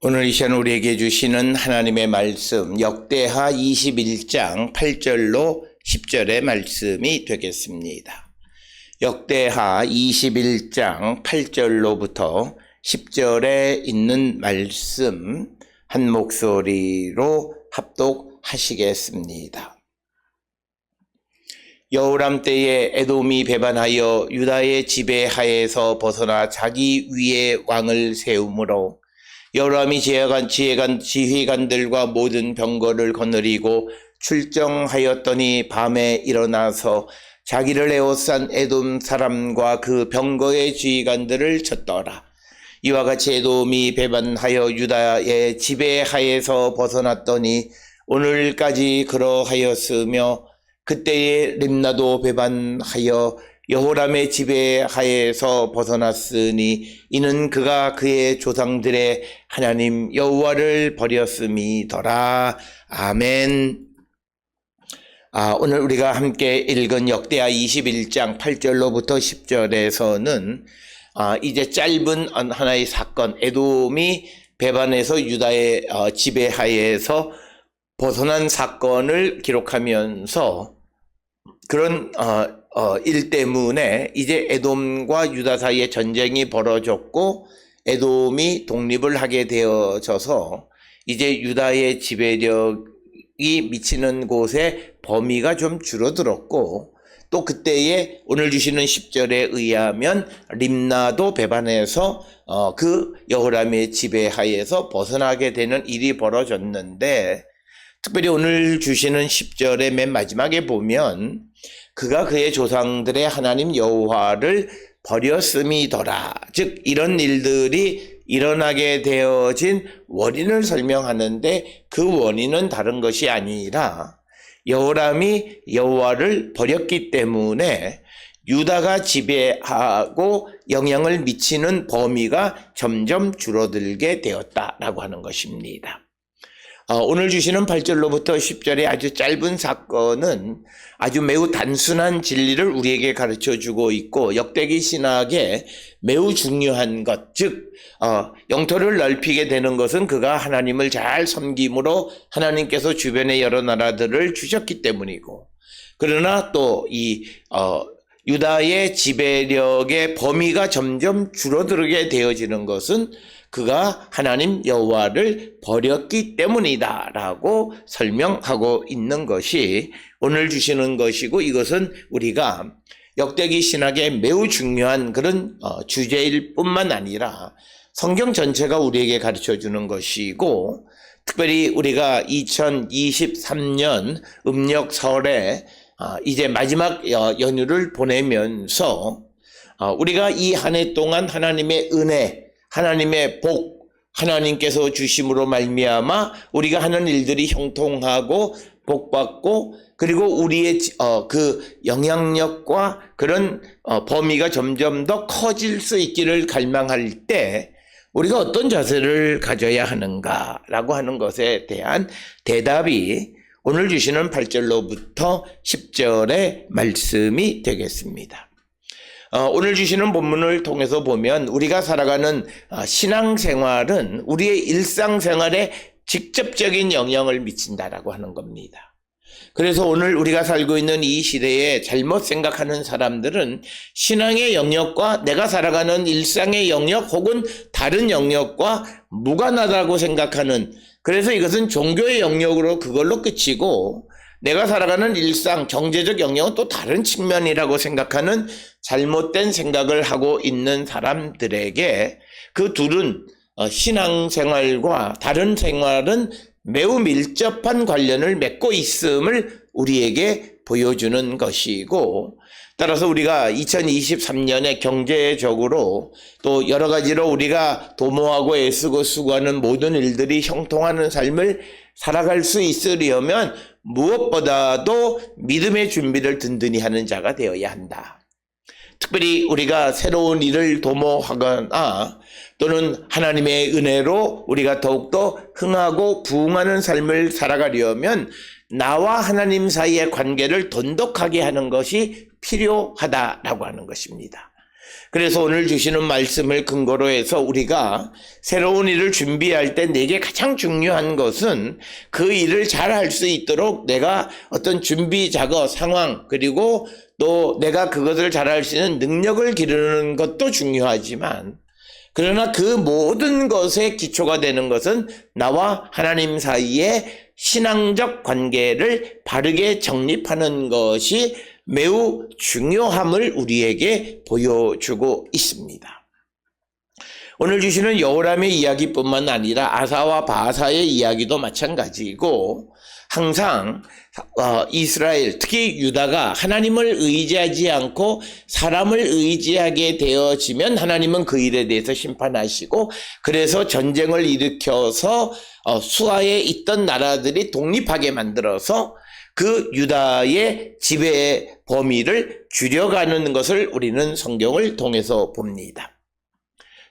오늘 이 시간 우리에게 주시는 하나님의 말씀 역대하 21장 8절로 10절의 말씀이 되겠습니다. 역대하 21장 8절로부터 10절에 있는 말씀 한 목소리로 합독하시겠습니다. 여호람 때에 에돔이 배반하여 유다의 지배하에서 벗어나 자기 위에 왕을 세우므로 여호람이 지휘관들과 모든 병거를 거느리고 출정하였더니 밤에 일어나서 자기를 에워싼 에돔 사람과 그 병거의 지휘관들을 쳤더라. 이와 같이 에돔이 배반하여 유다의 지배하에서 벗어났더니 오늘까지 그러하였으며 그때에 림나도 배반하여 여호람의 지배하에서 벗어났으니 이는 그가 그의 조상들의 하나님 여호와를 버렸음이더라. 아멘. 오늘 우리가 함께 읽은 역대하 21장 8절로부터 10절에서는 이제 짧은 하나의 사건, 에돔이 배반해서 유다의 지배하에서 벗어난 사건을 기록하면서 그런 일 때문에 이제 에돔과 유다 사이에 전쟁이 벌어졌고 에돔이 독립을 하게 되어져서 이제 유다의 지배력이 미치는 곳의 범위가 좀 줄어들었고 또 그때에 오늘 주시는 10절에 의하면 림나도 배반해서 그 여호람의 지배하에서 벗어나게 되는 일이 벌어졌는데 특별히 오늘 주시는 10절의 맨 마지막에 보면 그가 그의 조상들의 하나님 여호와를 버렸음이더라. 즉 이런 일들이 일어나게 되어진 원인을 설명하는데 그 원인은 다른 것이 아니라 여호람이 여호와를 버렸기 때문에 유다가 지배하고 영향을 미치는 범위가 점점 줄어들게 되었다라고 하는 것입니다. 오늘 주시는 8절로부터 10절의 아주 짧은 사건은 아주 매우 단순한 진리를 우리에게 가르쳐주고 있고 역대기 신학에 매우 중요한 것, 즉 영토를 넓히게 되는 것은 그가 하나님을 잘 섬김으로 하나님께서 주변의 여러 나라들을 주셨기 때문이고 그러나 또 이 유다의 지배력의 범위가 점점 줄어들게 되어지는 것은 그가 하나님 여호와를 버렸기 때문이다라고 설명하고 있는 것이 오늘 주시는 것이고 이것은 우리가 역대기 신학의 매우 중요한 그런 주제일 뿐만 아니라 성경 전체가 우리에게 가르쳐주는 것이고 특별히 우리가 2023년 음력 설에 이제 마지막 연휴를 보내면서 우리가 이 한 해 동안 하나님의 은혜 하나님의 복, 하나님께서 주심으로 말미암아 우리가 하는 일들이 형통하고 복받고 그리고 우리의 그 영향력과 그런 범위가 점점 더 커질 수 있기를 갈망할 때 우리가 어떤 자세를 가져야 하는가라고 하는 것에 대한 대답이 오늘 주시는 8절로부터 10절의 말씀이 되겠습니다. 오늘 주시는 본문을 통해서 보면 우리가 살아가는 신앙생활은 우리의 일상생활에 직접적인 영향을 미친다라고 하는 겁니다. 그래서 오늘 우리가 살고 있는 이 시대에 잘못 생각하는 사람들은 신앙의 영역과 내가 살아가는 일상의 영역 혹은 다른 영역과 무관하다고 생각하는 그래서 이것은 종교의 영역으로 그걸로 끝이고 내가 살아가는 일상, 경제적 영역은 또 다른 측면이라고 생각하는 잘못된 생각을 하고 있는 사람들에게 그 둘은 신앙생활과 다른 생활은 매우 밀접한 관련을 맺고 있음을 우리에게 보여주는 것이고 따라서 우리가 2023년에 경제적으로 또 여러 가지로 우리가 도모하고 애쓰고 수고하는 모든 일들이 형통하는 삶을 살아갈 수 있으려면 무엇보다도 믿음의 준비를 든든히 하는 자가 되어야 한다. 특별히 우리가 새로운 일을 도모하거나 또는 하나님의 은혜로 우리가 더욱더 흥하고 부흥하는 삶을 살아가려면 나와 하나님 사이의 관계를 돈독하게 하는 것이 필요하다라고 하는 것입니다. 그래서 오늘 주시는 말씀을 근거로 해서 우리가 새로운 일을 준비할 때 내게 가장 중요한 것은 그 일을 잘 할 수 있도록 내가 어떤 준비 작업, 상황, 그리고 또 내가 그것을 잘 할 수 있는 능력을 기르는 것도 중요하지만, 그러나 그 모든 것의 기초가 되는 것은 나와 하나님 사이의 신앙적 관계를 바르게 정립하는 것이 매우 중요함을 우리에게 보여주고 있습니다. 오늘 주시는 여호람의 이야기뿐만 아니라 아사와 바사의 이야기도 마찬가지고, 항상 이스라엘, 특히 유다가 하나님을 의지하지 않고 사람을 의지하게 되어지면 하나님은 그 일에 대해서 심판하시고, 그래서 전쟁을 일으켜서 수하에 있던 나라들이 독립하게 만들어서 그 유다의 지배 범위를 줄여가는 것을 우리는 성경을 통해서 봅니다.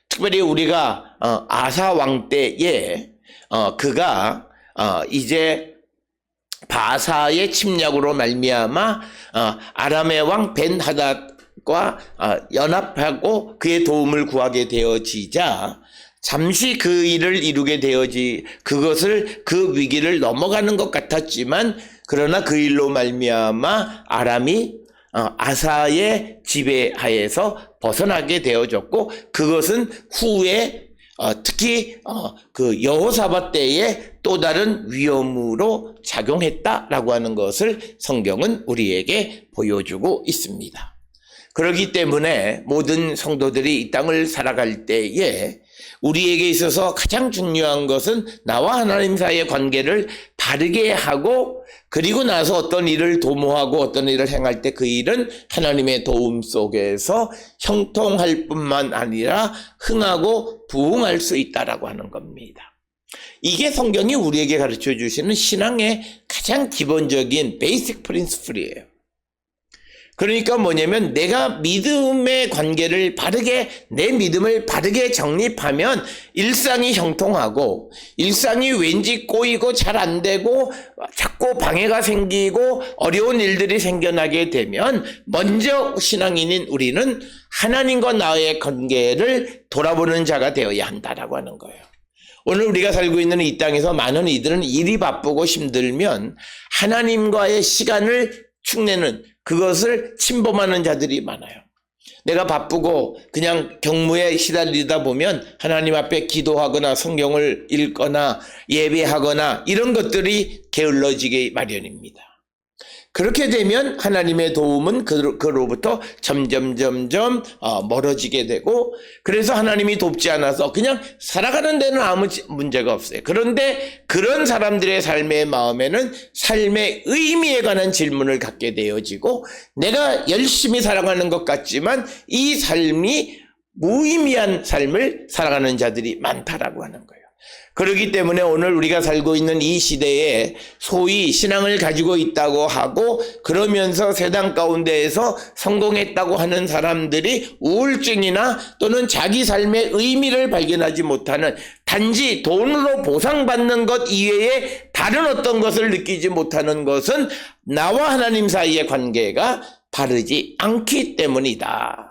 특별히 우리가 아사 왕 때에 그가 이제 바사의 침략으로 말미암아 아람의 왕 벤하닷과 연합하고 그의 도움을 구하게 되어지자, 잠시 그 일을 이루게 그것을 그 위기를 넘어가는 것 같았지만, 그러나 그 일로 말미암아 아람이 아사의 지배하에서 벗어나게 되어졌고, 그것은 후에 특히 그 여호사밧 때에 또 다른 위험으로 작용했다라고 하는 것을 성경은 우리에게 보여주고 있습니다. 그렇기 때문에 모든 성도들이 이 땅을 살아갈 때에 우리에게 있어서 가장 중요한 것은 나와 하나님 사이의 관계를 바르게 하고, 그리고 나서 어떤 일을 도모하고 어떤 일을 행할 때 그 일은 하나님의 도움 속에서 형통할 뿐만 아니라 흥하고 부흥할 수 있다라고 하는 겁니다. 이게 성경이 우리에게 가르쳐 주시는 신앙의 가장 기본적인 베이직 프린시플이에요. 그러니까 뭐냐면, 내가 믿음의 관계를 내 믿음을 바르게 정립하면 일상이 형통하고, 일상이 왠지 꼬이고 잘 안 되고 자꾸 방해가 생기고 어려운 일들이 생겨나게 되면, 먼저 신앙인인 우리는 하나님과 나의 관계를 돌아보는 자가 되어야 한다라고 하는 거예요. 오늘 우리가 살고 있는 이 땅에서 많은 이들은 일이 바쁘고 힘들면 하나님과의 시간을 축내는, 그것을 침범하는 자들이 많아요. 내가 바쁘고 그냥 경무에 시달리다 보면 하나님 앞에 기도하거나 성경을 읽거나 예배하거나 이런 것들이 게을러지기 마련입니다. 그렇게 되면 하나님의 도움은 그로부터 점점 멀어지게 되고, 그래서 하나님이 돕지 않아서 그냥 살아가는 데는 아무 문제가 없어요. 그런데 그런 사람들의 삶의 마음에는 삶의 의미에 관한 질문을 갖게 되어지고, 내가 열심히 살아가는 것 같지만 이 삶이 무의미한 삶을 살아가는 자들이 많다라고 하는 거예요. 그렇기 때문에 오늘 우리가 살고 있는 이 시대에 소위 신앙을 가지고 있다고 하고 그러면서 세상 가운데에서 성공했다고 하는 사람들이 우울증이나 또는 자기 삶의 의미를 발견하지 못하는, 단지 돈으로 보상받는 것 이외에 다른 어떤 것을 느끼지 못하는 것은 나와 하나님 사이의 관계가 바르지 않기 때문이다.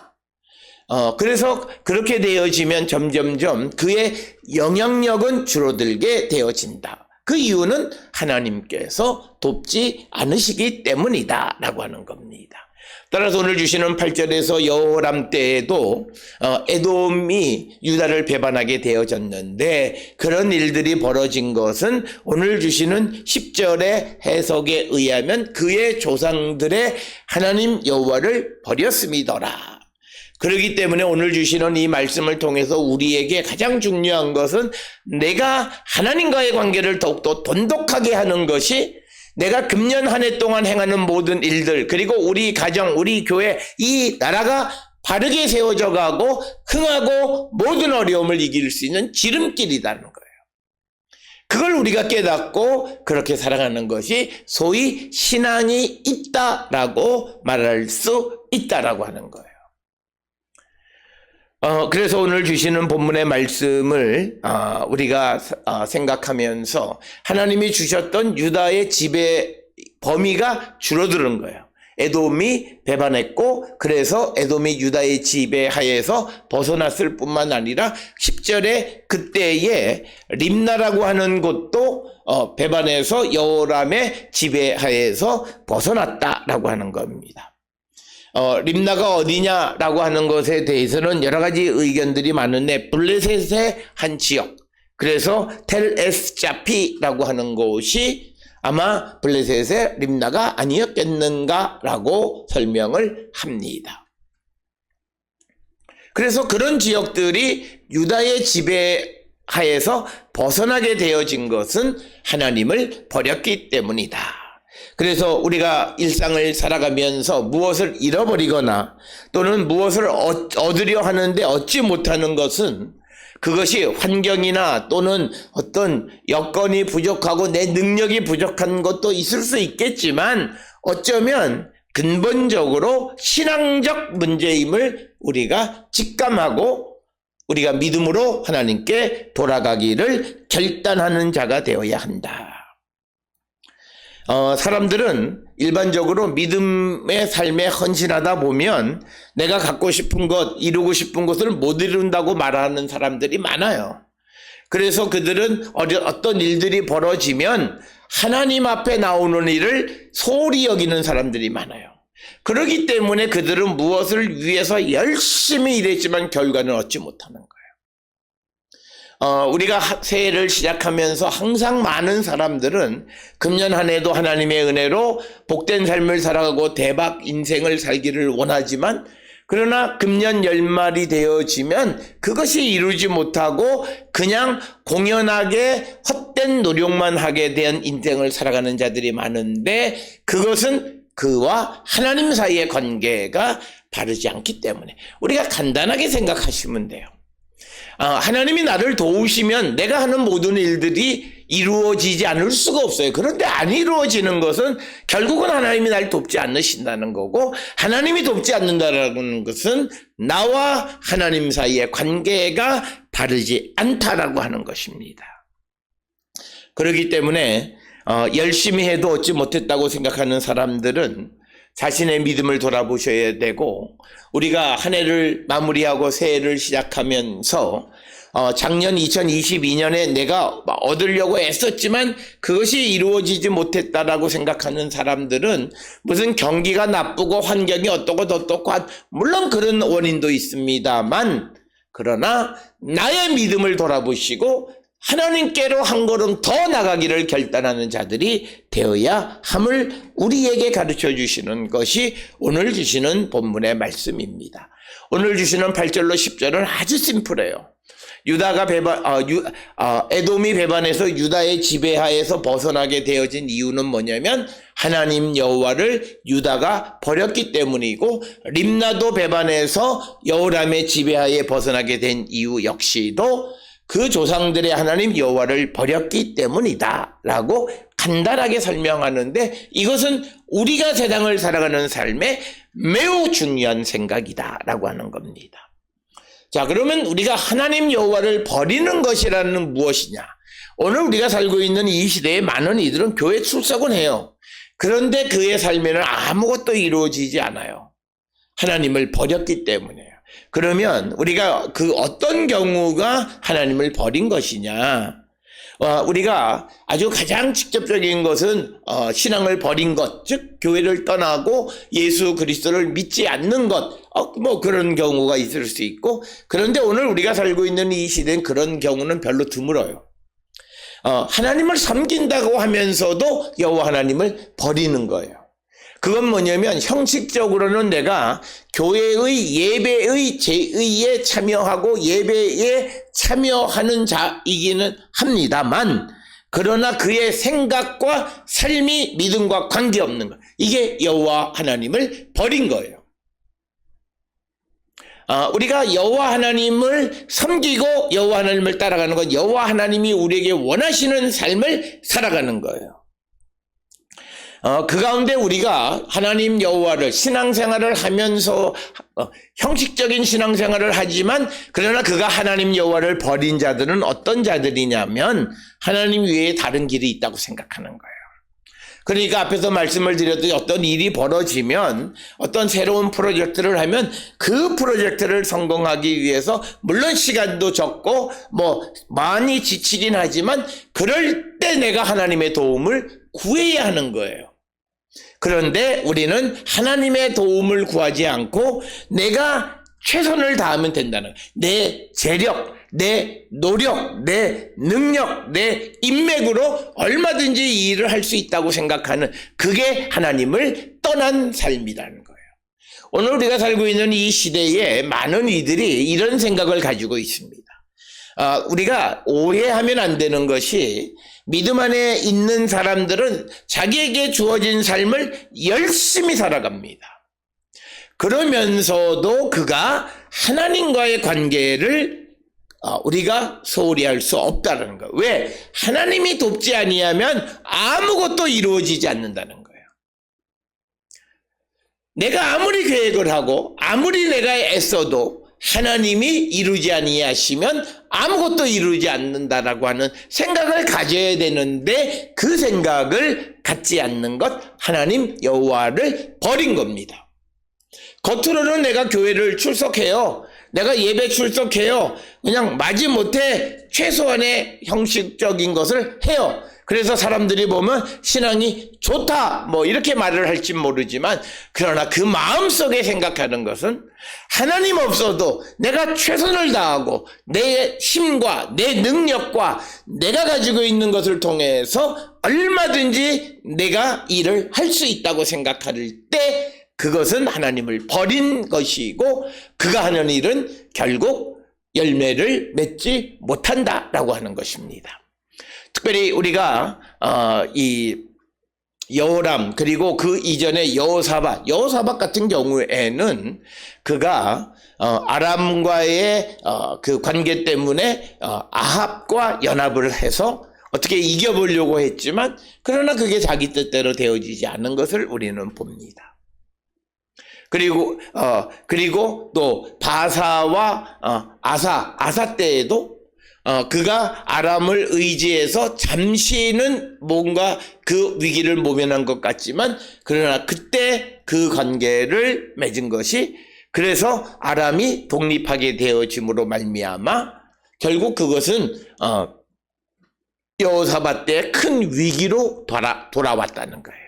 그래서 그렇게 되어지면 점점점 그의 영향력은 줄어들게 되어진다. 그 이유는 하나님께서 돕지 않으시기 때문이다 라고 하는 겁니다. 따라서 오늘 주시는 8절에서 여호람 때에도 에돔이 유다를 배반하게 되어졌는데, 그런 일들이 벌어진 것은 오늘 주시는 10절의 해석에 의하면 그의 조상들의 하나님 여호와를 버렸음이더라. 그렇기 때문에 오늘 주시는 이 말씀을 통해서 우리에게 가장 중요한 것은 내가 하나님과의 관계를 더욱더 돈독하게 하는 것이, 내가 금년 한 해 동안 행하는 모든 일들, 그리고 우리 가정, 우리 교회, 이 나라가 바르게 세워져 가고 흥하고 모든 어려움을 이길 수 있는 지름길이라는 거예요. 그걸 우리가 깨닫고 그렇게 살아가는 것이 소위 신앙이 있다라고 말할 수 있다라고 하는 거예요. 그래서 오늘 주시는 본문의 말씀을 우리가 생각하면서 하나님이 주셨던 유다의 지배 범위가 줄어드는 거예요. 에돔이 배반했고 그래서 에돔이 유다의 지배하에서 벗어났을 뿐만 아니라 10절에 그때에 림나라고 하는 곳도 배반해서 여호람의 지배하에서 벗어났다라고 하는 겁니다. 림나가 어디냐라고 하는 것에 대해서는 여러 가지 의견들이 많은데 블레셋의 한 지역, 그래서 텔 에스자피라고 하는 곳이 아마 블레셋의 림나가 아니었겠는가라고 설명을 합니다. 그래서 그런 지역들이 유다의 지배하에서 벗어나게 되어진 것은 하나님을 버렸기 때문이다. 그래서 우리가 일상을 살아가면서 무엇을 잃어버리거나 또는 무엇을 얻으려 하는데 얻지 못하는 것은 그것이 환경이나 또는 어떤 여건이 부족하고 내 능력이 부족한 것도 있을 수 있겠지만 어쩌면 근본적으로 신앙적 문제임을 우리가 직감하고 우리가 믿음으로 하나님께 돌아가기를 결단하는 자가 되어야 한다. 사람들은 일반적으로 믿음의 삶에 헌신하다 보면 내가 갖고 싶은 것, 이루고 싶은 것을 못 이룬다고 말하는 사람들이 많아요. 그래서 그들은 어떤 일들이 벌어지면 하나님 앞에 나오는 일을 소홀히 여기는 사람들이 많아요. 그렇기 때문에 그들은 무엇을 위해서 열심히 일했지만 결과는 얻지 못하는 거예요. 우리가 새해를 시작하면서 항상 많은 사람들은 금년 한 해도 하나님의 은혜로 복된 삶을 살아가고 대박 인생을 살기를 원하지만 그러나 금년 연말이 되어지면 그것이 이루지 못하고 그냥 공연하게 헛된 노력만 하게 된 인생을 살아가는 자들이 많은데 그것은 그와 하나님 사이의 관계가 바르지 않기 때문에 우리가 간단하게 생각하시면 돼요. 하나님이 나를 도우시면 내가 하는 모든 일들이 이루어지지 않을 수가 없어요. 그런데 안 이루어지는 것은 결국은 하나님이 날 돕지 않으신다는 거고 하나님이 돕지 않는다는 것은 나와 하나님 사이의 관계가 바르지 않다라고 하는 것입니다. 그렇기 때문에 열심히 해도 얻지 못했다고 생각하는 사람들은 자신의 믿음을 돌아보셔야 되고 우리가 한 해를 마무리하고 새해를 시작하면서 작년 2022년에 내가 얻으려고 애썼지만 그것이 이루어지지 못했다라고 생각하는 사람들은 무슨 경기가 나쁘고 환경이 어떻고 물론 그런 원인도 있습니다만 그러나 나의 믿음을 돌아보시고 하나님께로 한 걸음 더 나가기를 결단하는 자들이 되어야 함을 우리에게 가르쳐 주시는 것이 오늘 주시는 본문의 말씀입니다. 오늘 주시는 8절로 10절은 아주 심플해요. 에돔이 배반해서 유다의 지배하에서 벗어나게 되어진 이유는 뭐냐면 하나님 여호와를 유다가 버렸기 때문이고 림나도 배반해서 여호람의 지배하에 벗어나게 된 이유 역시도 그 조상들의 하나님 여호와를 버렸기 때문이다 라고 간단하게 설명하는데 이것은 우리가 세상을 살아가는 삶에 매우 중요한 생각이다 라고 하는 겁니다. 자, 그러면 우리가 하나님 여호와를 버리는 것이라는 무엇이냐? 오늘 우리가 살고 있는 이 시대에 많은 이들은 교회 출석은 해요. 그런데 그의 삶에는 아무것도 이루어지지 않아요. 하나님을 버렸기 때문에요. 그러면 우리가 그 어떤 경우가 하나님을 버린 것이냐? 우리가 아주 가장 직접적인 것은 신앙을 버린 것, 즉 교회를 떠나고 예수 그리스도를 믿지 않는 것, 뭐 그런 경우가 있을 수 있고 그런데 오늘 우리가 살고 있는 이 시대는 그런 경우는 별로 드물어요. 하나님을 섬긴다고 하면서도 여호와 하나님을 버리는 거예요. 그건 뭐냐면 형식적으로는 내가 교회의 예배의 제의에 참여하고 예배에 참여하는 자이기는 합니다만 그러나 그의 생각과 삶이 믿음과 관계없는 것, 이게 여호와 하나님을 버린 거예요. 우리가 여호와 하나님을 섬기고 여호와 하나님을 따라가는 건 여호와 하나님이 우리에게 원하시는 삶을 살아가는 거예요. 그 가운데 우리가 하나님 여호와를 신앙생활을 하면서 형식적인 신앙생활을 하지만 그러나 그가 하나님 여호와를 버린 자들은 어떤 자들이냐면 하나님 외에 다른 길이 있다고 생각하는 거예요. 그러니까 앞에서 말씀을 드렸듯이 어떤 일이 벌어지면 어떤 새로운 프로젝트를 하면 그 프로젝트를 성공하기 위해서 물론 시간도 적고 많이 지치긴 하지만 그럴 때 내가 하나님의 도움을 구해야 하는 거예요. 그런데 우리는 하나님의 도움을 구하지 않고 내가 최선을 다하면 된다는 거예요. 내 재력, 내 노력, 내 능력, 내 인맥으로 얼마든지 이 일을 할 수 있다고 생각하는 그게 하나님을 떠난 삶이라는 거예요. 오늘 우리가 살고 있는 이 시대에 많은 이들이 이런 생각을 가지고 있습니다. 우리가 오해하면 안 되는 것이 믿음 안에 있는 사람들은 자기에게 주어진 삶을 열심히 살아갑니다. 그러면서도 그가 하나님과의 관계를 우리가 소홀히 할 수 없다는 거예요. 왜? 하나님이 돕지 아니하면 아무것도 이루어지지 않는다는 거예요. 내가 아무리 계획을 하고 아무리 내가 애써도 하나님이 이루지 아니하시면 아무것도 이루지 않는다라고 하는 생각을 가져야 되는데 그 생각을 갖지 않는 것, 하나님 여호와를 버린 겁니다. 겉으로는 내가 교회를 출석해요. 내가 예배 출석해요. 그냥 마지못해 최소한의 형식적인 것을 해요. 그래서 사람들이 보면 신앙이 좋다 이렇게 말을 할지 모르지만 그러나 그 마음속에 생각하는 것은 하나님 없어도 내가 최선을 다하고 내 힘과 내 능력과 내가 가지고 있는 것을 통해서 얼마든지 내가 일을 할 수 있다고 생각할 때 그것은 하나님을 버린 것이고 그가 하는 일은 결국 열매를 맺지 못한다라고 하는 것입니다. 특별히 우리가 이 여호람 그리고 그 이전에 여호사밧 같은 경우에는 그가 아람과의 그 관계 때문에 아합과 연합을 해서 어떻게 이겨보려고 했지만 그러나 그게 자기 뜻대로 되어지지 않은 것을 우리는 봅니다. 그리고 또 바사와 아사 때에도 그가 아람을 의지해서 잠시는 뭔가 그 위기를 모면한 것 같지만 그러나 그때 그 관계를 맺은 것이 그래서 아람이 독립하게 되어짐으로 말미암아 결국 그것은 여호사밧 때 큰 위기로 돌아왔다는 거예요.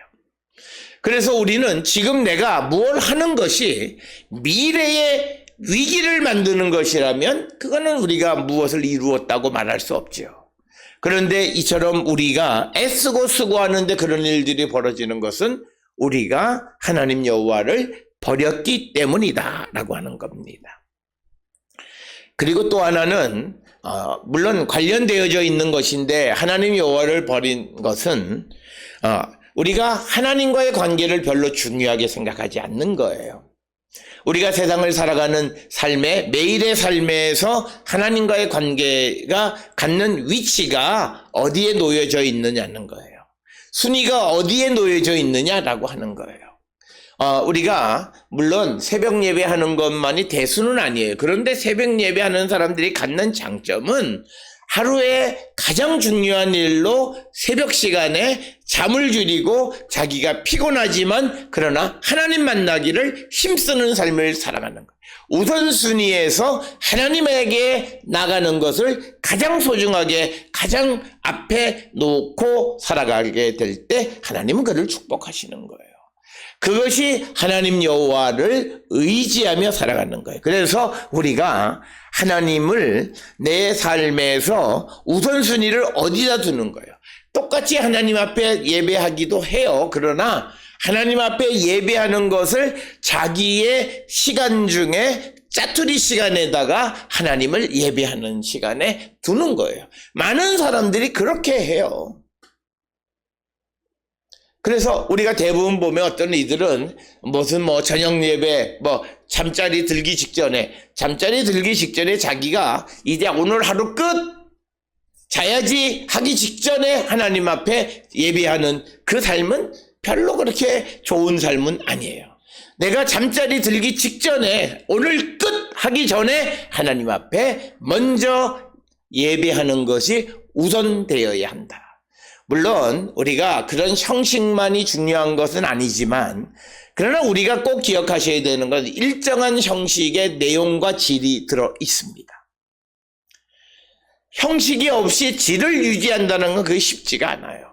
그래서 우리는 지금 내가 무엇을 하는 것이 미래의 위기를 만드는 것이라면 그거는 우리가 무엇을 이루었다고 말할 수 없죠. 그런데 이처럼 우리가 애쓰고 수고하는데 그런 일들이 벌어지는 것은 우리가 하나님 여호와를 버렸기 때문이다 라고 하는 겁니다. 그리고 또 하나는 물론 관련되어져 있는 것인데 하나님 여호와를 버린 것은 우리가 하나님과의 관계를 별로 중요하게 생각하지 않는 거예요. 우리가 세상을 살아가는 삶에 매일의 삶에서 하나님과의 관계가 갖는 위치가 어디에 놓여져 있느냐는 거예요. 순위가 어디에 놓여져 있느냐라고 하는 거예요. 우리가 물론 새벽 예배하는 것만이 대수는 아니에요. 그런데 새벽 예배하는 사람들이 갖는 장점은 하루에 가장 중요한 일로 새벽 시간에 잠을 줄이고 자기가 피곤하지만 그러나 하나님 만나기를 힘쓰는 삶을 살아가는 거예요. 우선순위에서 하나님에게 나가는 것을 가장 소중하게 가장 앞에 놓고 살아가게 될 때 하나님은 그를 축복하시는 거예요. 그것이 하나님 여호와를 의지하며 살아가는 거예요. 그래서 우리가 하나님을 내 삶에서 우선순위를 어디다 두는 거예요. 똑같이 하나님 앞에 예배하기도 해요. 그러나 하나님 앞에 예배하는 것을 자기의 시간 중에 짜투리 시간에다가 하나님을 예배하는 시간에 두는 거예요. 많은 사람들이 그렇게 해요. 그래서 우리가 대부분 보면 어떤 이들은 무슨 저녁 예배 잠자리 들기 직전에 자기가 이제 오늘 하루 끝 자야지 하기 직전에 하나님 앞에 예배하는 그 삶은 별로 그렇게 좋은 삶은 아니에요. 내가 잠자리 들기 직전에 오늘 끝 하기 전에 하나님 앞에 먼저 예배하는 것이 우선되어야 한다. 물론 우리가 그런 형식만이 중요한 것은 아니지만, 그러나 우리가 꼭 기억하셔야 되는 건 일정한 형식의 내용과 질이 들어 있습니다. 형식이 없이 질을 유지한다는 건 그게 쉽지가 않아요.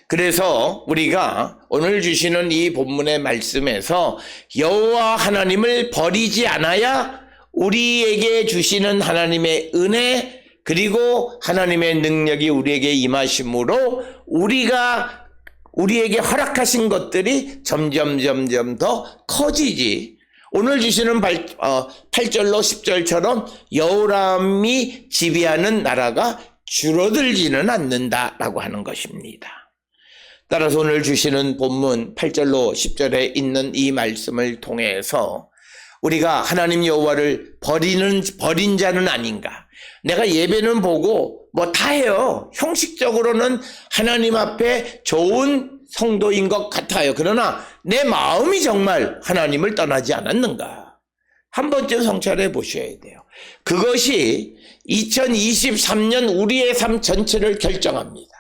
그래서 우리가 오늘 주시는 이 본문의 말씀에서 여호와 하나님을 버리지 않아야 우리에게 주시는 하나님의 은혜, 그리고 하나님의 능력이 우리에게 임하심으로 우리에게 허락하신 것들이 점점 더 커지지. 오늘 주시는 8절로 10절처럼 여호람이 지배하는 나라가 줄어들지는 않는다라고 하는 것입니다. 따라서 오늘 주시는 본문 8절로 10절에 있는 이 말씀을 통해서 우리가 하나님 여호와를 버린 자는 아닌가. 내가 예배는 보고 뭐 다 해요. 형식적으로는 하나님 앞에 좋은 성도인 것 같아요. 그러나 내 마음이 정말 하나님을 떠나지 않았는가. 한 번쯤 성찰해 보셔야 돼요. 그것이 2023년 우리의 삶 전체를 결정합니다.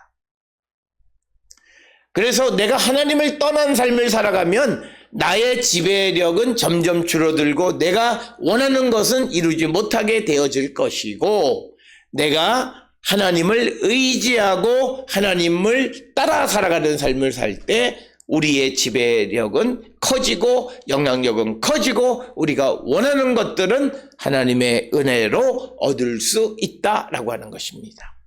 그래서 내가 하나님을 떠난 삶을 살아가면 나의 지배력은 점점 줄어들고 내가 원하는 것은 이루지 못하게 되어질 것이고, 내가 하나님을 의지하고 하나님을 따라 살아가는 삶을 살 때 우리의 지배력은 커지고 영향력은 커지고 우리가 원하는 것들은 하나님의 은혜로 얻을 수 있다라고 하는 것입니다.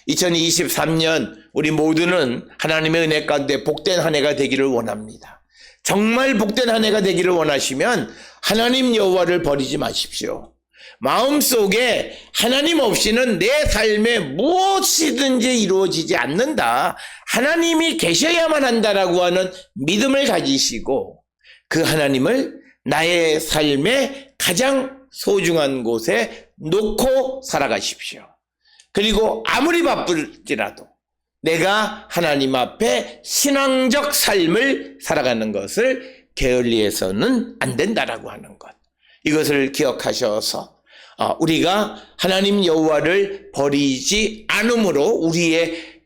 2023년 우리 모두는 하나님의 은혜 가운데 복된 한 해가 되기를 원합니다. 정말 복된 한 해가 되기를 원하시면 하나님 여호와를 버리지 마십시오. 마음속에 하나님 없이는 내 삶에 무엇이든지 이루어지지 않는다. 하나님이 계셔야만 한다라고 하는 믿음을 가지시고 그 하나님을 나의 삶의 가장 소중한 곳에 놓고 살아가십시오. 그리고 아무리 바쁠지라도 내가 하나님 앞에 신앙적 삶을 살아가는 것을 게을리해서는 안 된다라고 하는 것. 이것을 기억하셔서 우리가 하나님 여호와를 버리지 않음으로 우리의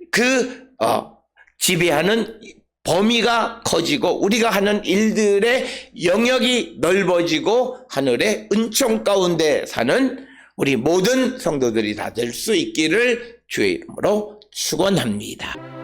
지배하는 범위가 커지고 우리가 하는 일들의 영역이 넓어지고 하늘의 은총 가운데 사는 우리 모든 성도들이 다 될 수 있기를 주의 이름으로 축원합니다.